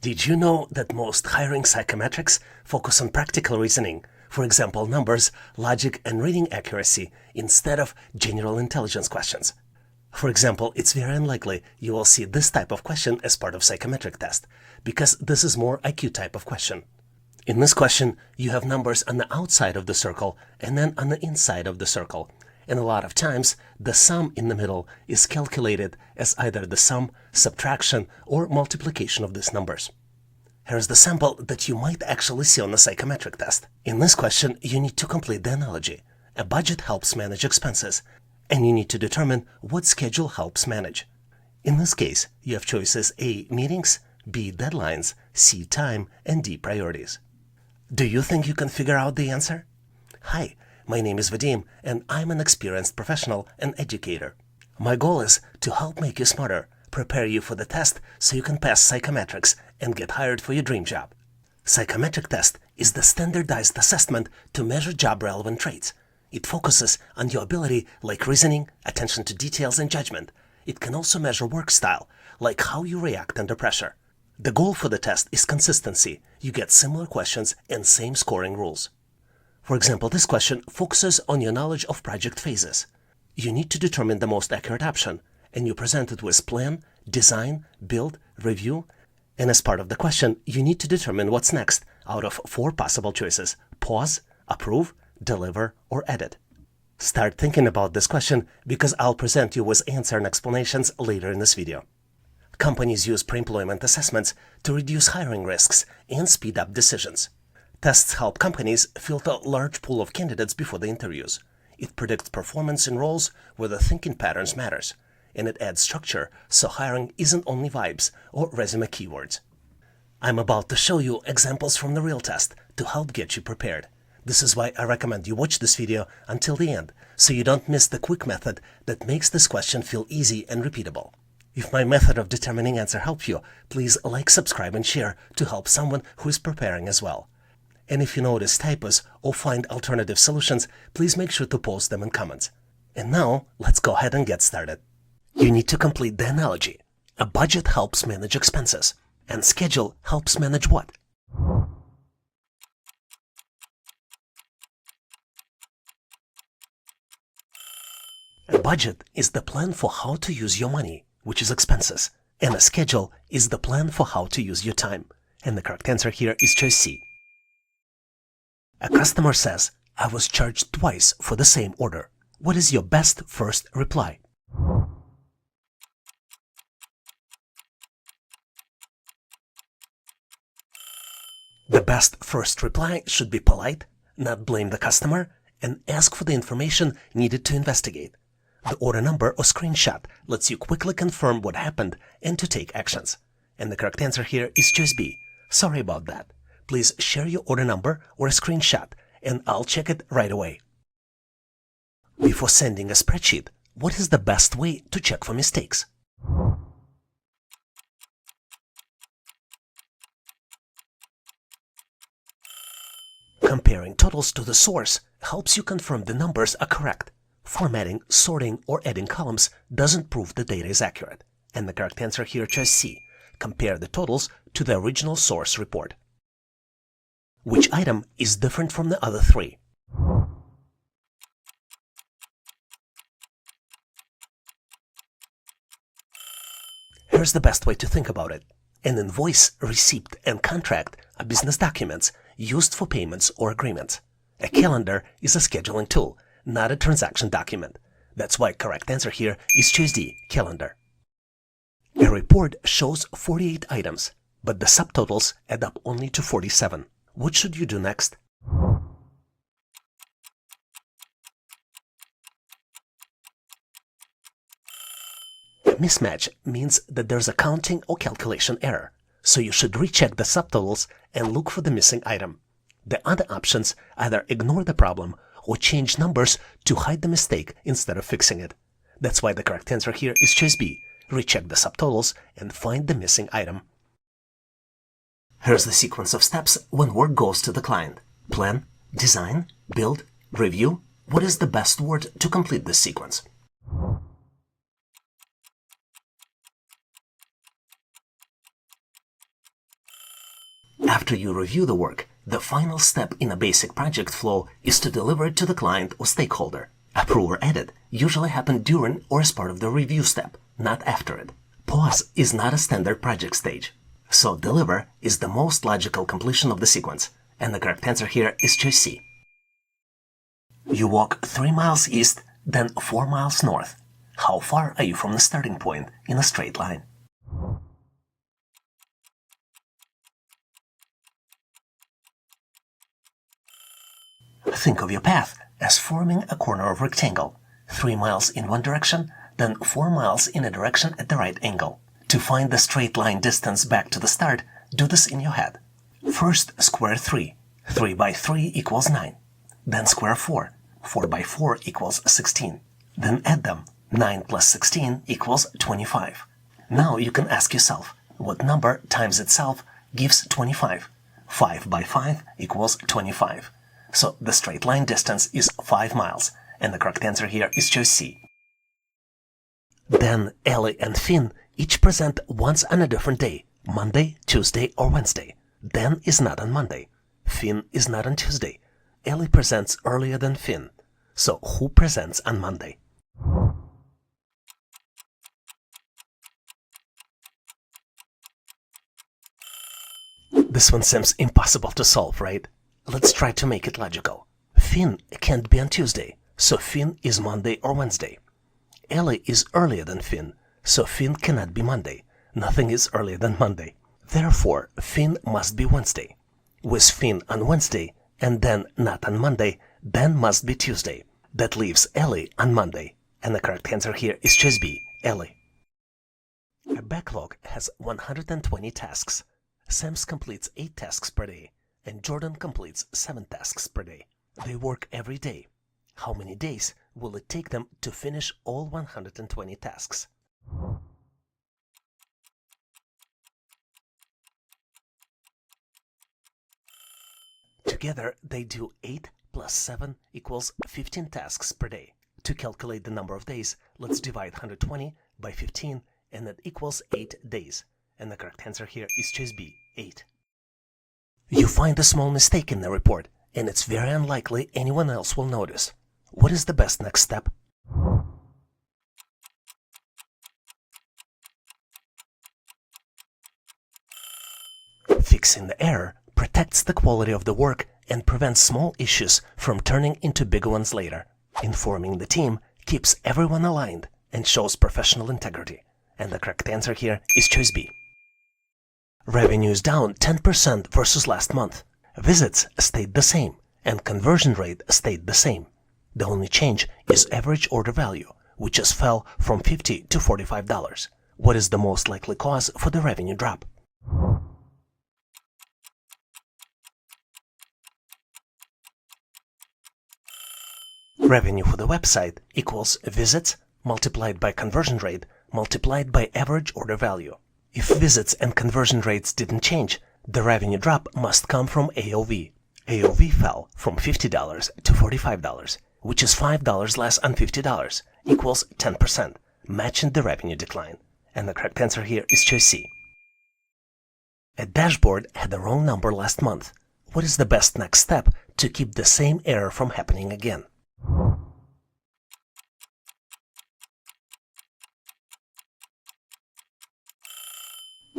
Did you know that most hiring psychometrics focus on practical reasoning, for example, numbers, logic, and reading accuracy, instead of general intelligence questions? For example, it's very unlikely you will see this type of question as part of psychometric test, because this is more IQ type of question. In this question, you have numbers on the outside of the circle and then on the inside of the circle. And a lot of times, the sum in the middle is calculated as either the sum, subtraction, or multiplication of these numbers. Here's the sample that you might actually see on the psychometric test. In this question, you need to complete the analogy. A budget helps manage expenses, and you need to determine what schedule helps manage. In this case, you have choices A, meetings, B, deadlines, C, time, and D, priorities. Do you think you can figure out the answer? Hi, my name is Vadim, and I'm an experienced professional and educator. My goal is to help make you smarter, prepare you for the test so you can pass psychometrics and get hired for your dream job. Psychometric test is the standardized assessment to measure job-relevant traits. It focuses on your ability like reasoning, attention to details, and judgment. It can also measure work style, like how you react under pressure. The goal for the test is consistency. You get similar questions and same scoring rules. For example, this question focuses on your knowledge of project phases. You need to determine the most accurate option, and you present it with plan, design, build, review, and as part of the question, you need to determine what's next out of 4 possible choices: pause, approve, deliver, or edit. Start thinking about this question because I'll present you with answer and explanations later in this video. Companies use pre-employment assessments to reduce hiring risks and speed up decisions. Tests help companies filter a large pool of candidates before the interviews. It predicts performance in roles where the thinking patterns matters, and it adds structure so hiring isn't only vibes or resume keywords. I'm about to show you examples from the real test to help get you prepared. This is why I recommend you watch this video until the end, so you don't miss the quick method that makes this question feel easy and repeatable. If my method of determining answer helped you, please like, subscribe, and share to help someone who is preparing as well. And if you notice typos or find alternative solutions, please make sure to post them in comments. And now, let's go ahead and get started. You need to complete the analogy. A budget helps manage expenses, and schedule helps manage what? A budget is the plan for how to use your money, which is expenses, and a schedule is the plan for how to use your time. And the correct answer here is choice C. A customer says, "I was charged twice for the same order. What is your best first reply?" The best first reply should be polite, not blame the customer, and ask for the information needed to investigate. The order number or screenshot lets you quickly confirm what happened and to take actions. And the correct answer here is choice B. Sorry about that. Please share your order number or a screenshot, and I'll check it right away. Before sending a spreadsheet, what is the best way to check for mistakes? Comparing totals to the source helps you confirm the numbers are correct. Formatting, sorting, or adding columns doesn't prove the data is accurate. And the correct answer here, choice C. Compare the totals to the original source report. Which item is different from the other 3? Here's the best way to think about it. An invoice, receipt, and contract are business documents used for payments or agreements. A calendar is a scheduling tool, not a transaction document. That's why correct answer here is choice D, calendar. A report shows 48 items, but the subtotals add up only to 47. What should you do next? A mismatch means that there's a counting or calculation error, so you should recheck the subtotals and look for the missing item. The other options either ignore the problem or change numbers to hide the mistake instead of fixing it. That's why the correct answer here is choice B. Recheck the subtotals and find the missing item. Here's the sequence of steps when work goes to the client. Plan, design, build, review. What is the best word to complete this sequence? After you review the work, the final step in a basic project flow is to deliver it to the client or stakeholder. Approve or edit usually happen during or as part of the review step, not after it. Pause is not a standard project stage. So deliver is the most logical completion of the sequence, and the correct answer here is choice C. You walk 3 miles east, then 4 miles north. How far are you from the starting point in a straight line? Think of your path as forming a corner of rectangle, 3 miles in one direction, then 4 miles in a direction at the right angle. To find the straight line distance back to the start, do this in your head. First, square 3. 3 by 3 equals 9. Then square 4. 4 by 4 equals 16. Then add them. 9 plus 16 equals 25. Now you can ask yourself, what number times itself gives 25? 5 by 5 equals 25. So the straight line distance is 5 miles, and the correct answer here is choice C. Then Ellie and Finn each present once on a different day, Monday, Tuesday, or Wednesday. Dan is not on Monday. Finn is not on Tuesday. Ellie presents earlier than Finn. So who presents on Monday? This one seems impossible to solve, right? Let's try to make it logical. Finn can't be on Tuesday, so Finn is Monday or Wednesday. Ellie is earlier than Finn, so Finn cannot be Monday. Nothing is earlier than Monday. Therefore, Finn must be Wednesday. With Finn on Wednesday, and then not on Monday, then must be Tuesday. That leaves Ellie on Monday. And the correct answer here is choice B, Ellie. A backlog has 120 tasks. Sams completes 8 tasks per day, and Jordan completes 7 tasks per day. They work every day. How many days will it take them to finish all 120 tasks? Together, they do 8 plus 7 equals 15 tasks per day. To calculate the number of days, let's divide 120 by 15, and that equals 8 days. And the correct answer here is choice B, 8. You find a small mistake in the report, and it's very unlikely anyone else will notice. What is the best next step? Fixing the error protects the quality of the work and prevents small issues from turning into bigger ones later. Informing the team keeps everyone aligned and shows professional integrity. And the correct answer here is choice B. Revenue is down 10% versus last month. Visits stayed the same, and conversion rate stayed the same. The only change is average order value, which just fell from $50 to $45. What is the most likely cause for the revenue drop? Revenue for the website equals visits multiplied by conversion rate multiplied by average order value. If visits and conversion rates didn't change, the revenue drop must come from AOV. AOV fell from $50 to $45, which is $5 less than $50, equals 10%, matching the revenue decline. And the correct answer here is choice C. A dashboard had the wrong number last month. What is the best next step to keep the same error from happening again?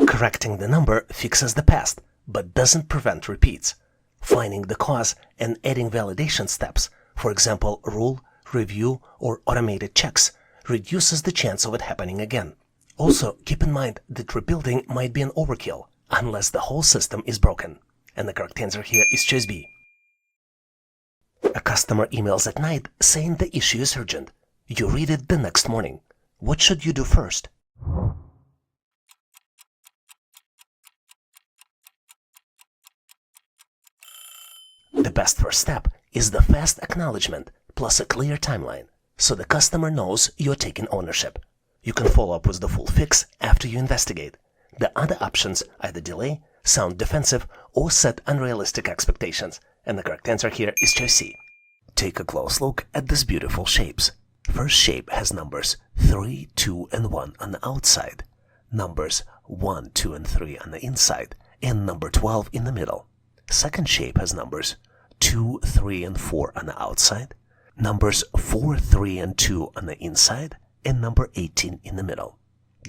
Correcting the number fixes the past, but doesn't prevent repeats. Finding the cause and adding validation steps, for example, rule, review, or automated checks, reduces the chance of it happening again. Also, keep in mind that rebuilding might be an overkill, unless the whole system is broken. And the correct answer here is choice B. A customer emails at night saying the issue is urgent. You read it the next morning. What should you do first? The best first step is the fast acknowledgement plus a clear timeline, so the customer knows you're taking ownership. You can follow up with the full fix after you investigate. The other options either delay, sound defensive, or set unrealistic expectations, and the correct answer here is choice C. Take a close look at these beautiful shapes. First shape has numbers 3, 2, and 1 on the outside, numbers 1, 2, and 3 on the inside, and number 12 in the middle. Second shape has numbers 2, 3, and 4 on the outside, numbers 4, 3, and 2 on the inside, and number 18 in the middle.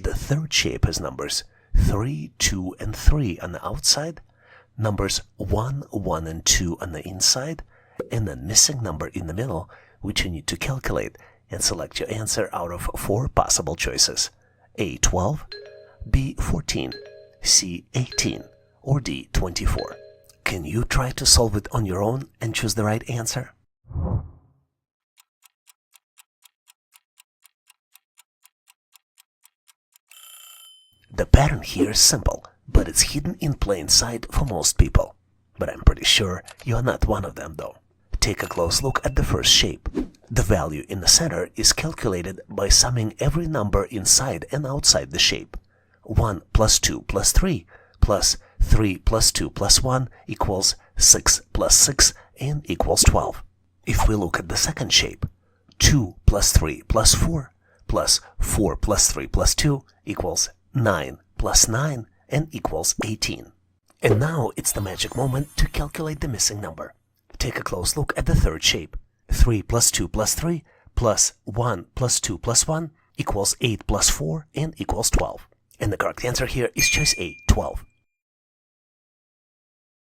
The third shape has numbers 3, 2, and 3 on the outside, numbers 1, 1, and 2 on the inside, and a missing number in the middle, which you need to calculate and select your answer out of 4 possible choices: A, 12, B, 14, C, 18, or D, 24. Can you try to solve it on your own and choose the right answer? The pattern here is simple, but it's hidden in plain sight for most people. But I'm pretty sure you're not one of them though. Take a close look at the first shape. The value in the center is calculated by summing every number inside and outside the shape. 1 plus 2 plus 3 plus 3 plus 2 plus 1 equals 6 plus 6 and equals 12. If we look at the second shape, 2 plus 3 plus 4 plus 4 plus 3 plus 2 equals 9 plus 9 and equals 18. And now it's the magic moment to calculate the missing number. Take a close look at the third shape. 3 plus 2 plus 3 plus 1 plus 2 plus 1 equals 8 plus 4 and equals 12. And the correct answer here is choice A, 12.